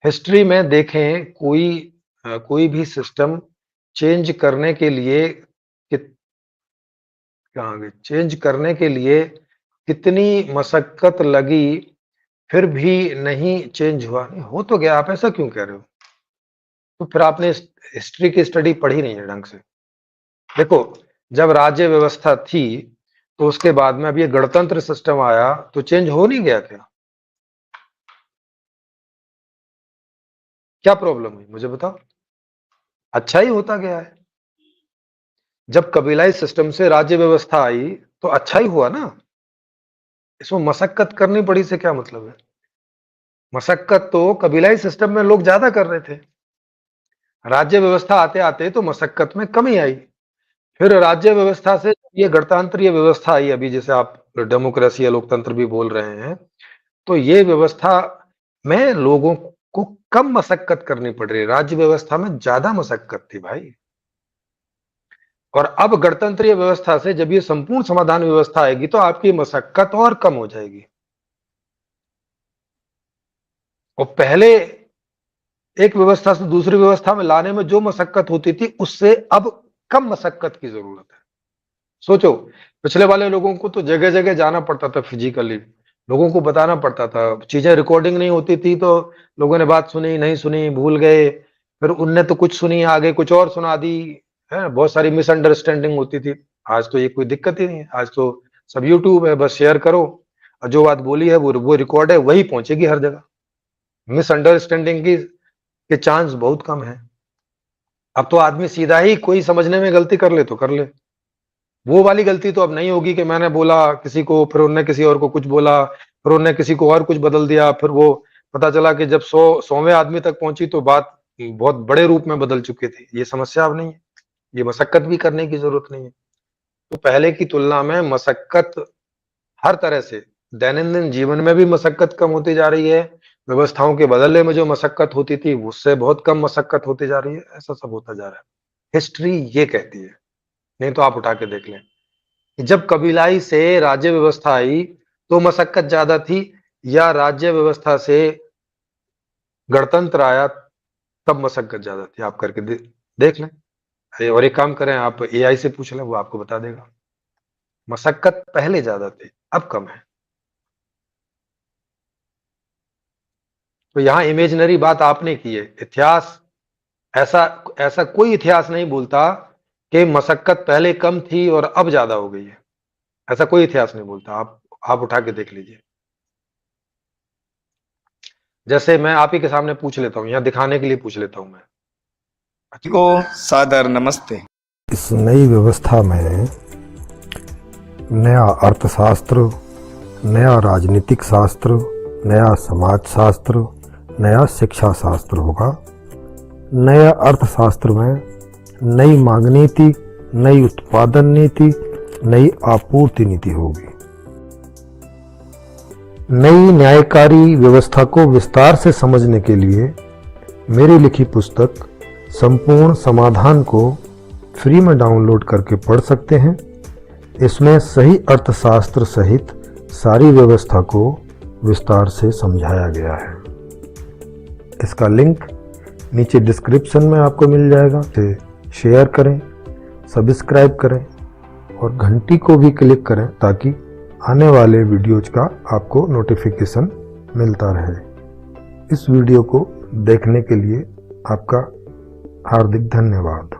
History में देखें कोई भी सिस्टम चेंज करने के लिए कित कहाँ गई? चेंज करने के लिए कितनी मशक्कत लगी, फिर भी नहीं चेंज हुआ। नहीं, हो तो गया, आप ऐसा क्यों कह रहे हो? तो फिर आपने हिस्ट्री की स्टडी पढ़ी नहीं है ढंग से। देखो, जब राज्य व्यवस्था थी, तो उसके बाद में अब ये गणतंत्र सिस्टम आया, तो चेंज हो नहीं गया क्या? क्या प्रॉब्लम हुई मुझे बताओ? अच्छा ही होता गया है। जब कबीलाई सिस्टम से राज्य व्यवस्था आई, तो अच्छा ही हुआ ना। इसमें मशक्कत करनी पड़ी से क्या मतलब है? मशक्कत तो कबीलाई सिस्टम में लोग ज्यादा कर रहे थे। राज्य व्यवस्था आते आते तो मशक्कत में कमी आई। फिर राज्य व्यवस्था से ये गणतंत्रीय व्यवस्था आई, अभी जैसे आप डेमोक्रेसी या लोकतंत्र भी बोल रहे हैं, तो ये व्यवस्था में लोगों को कम मशक्कत करनी पड़ रही है। राज्य व्यवस्था में ज्यादा मशक्कत थी भाई। और अब गणतंत्रीय व्यवस्था से जब ये संपूर्ण समाधान व्यवस्था आएगी, तो आपकी मशक्कत और कम हो जाएगी। और पहले एक व्यवस्था से दूसरी व्यवस्था में लाने में जो मशक्कत होती थी, उससे अब कम मशक्कत की जरूरत है। सोचो, पिछले वाले लोगों को तो जगह जगह जाना पड़ता था, फिजिकली लोगों को बताना पड़ता था, चीजें रिकॉर्डिंग नहीं होती थी, तो लोगों ने बात सुनी नहीं सुनी भूल गए, फिर उनने तो कुछ सुनी, आगे कुछ और सुना दी, है। बहुत सारी मिसअंडरस्टैंडिंग होती थी। आज तो ये कोई दिक्कत ही नहीं है, आज तो सब यूट्यूब है, बस शेयर करो और जो बात बोली है वो रिकॉर्ड है, वही पहुंचेगी हर जगह। मिसअंडरस्टैंडिंग की के चांस बहुत कम है। अब तो आदमी सीधा ही कोई समझने में गलती कर ले तो कर ले। वो वाली गलती तो अब नहीं होगी कि मैंने बोला किसी को, फिर उनने किसी और को कुछ बोला, फिर उनने किसी को और कुछ बदल दिया, फिर वो पता चला कि जब 100वें आदमी तक पहुंची तो बात बहुत बड़े रूप में बदल चुकी थी। ये समस्या अब नहीं है। ये मशक्कत भी करने की जरूरत नहीं है। तो पहले की तुलना में मशक्कत हर तरह से, दैनंदिन जीवन में भी मशक्कत कम होती जा रही है, व्यवस्थाओं के बदलने में जो मशक्कत होती थी उससे बहुत कम मशक्कत होती जा रही है। ऐसा सब होता जा रहा है। हिस्ट्री ये कहती है, नहीं तो आप उठा के देख लें कि जब कबीलाई से राज्य व्यवस्था आई तो मशक्कत ज्यादा थी, या राज्य व्यवस्था से गणतंत्र आया तब मशक्कत ज्यादा थी। आप करके देख लें। और एक काम करें, आप एआई से पूछ लें, वो आपको बता देगा। मशक्कत पहले ज्यादा थी, अब कम है। तो यहां इमेजिनरी बात आपने की है। इतिहास ऐसा ऐसा कोई इतिहास नहीं बोलता कि मशक्कत पहले कम थी और अब ज्यादा हो गई है। ऐसा कोई इतिहास नहीं बोलता। आप उठा के देख लीजिए। जैसे मैं आप ही के सामने पूछ लेता हूँ, यहाँ दिखाने के लिए पूछ लेता हूँ मैं। अच्छा, को सादर नमस्ते। इस नई व्यवस्था में नया अर्थशास्त्र, नया राजनीतिक शास्त्र, नया समाज शास्त्र, नया शिक्षा शास्त्र होगा। नया अर्थशास्त्र में नई मांग नीति, नई उत्पादन नीति, नई आपूर्ति नीति होगी। नई न्यायकारी व्यवस्था को विस्तार से समझने के लिए मेरी लिखी पुस्तक संपूर्ण समाधान को फ्री में डाउनलोड करके पढ़ सकते हैं। इसमें सही अर्थशास्त्र सहित सारी व्यवस्था को विस्तार से समझाया गया है। इसका लिंक नीचे डिस्क्रिप्शन में आपको मिल जाएगा। इसे शेयर करें, सब्सक्राइब करें और घंटी को भी क्लिक करें ताकि आने वाले वीडियोज का आपको नोटिफिकेशन मिलता रहे। इस वीडियो को देखने के लिए आपका हार्दिक धन्यवाद।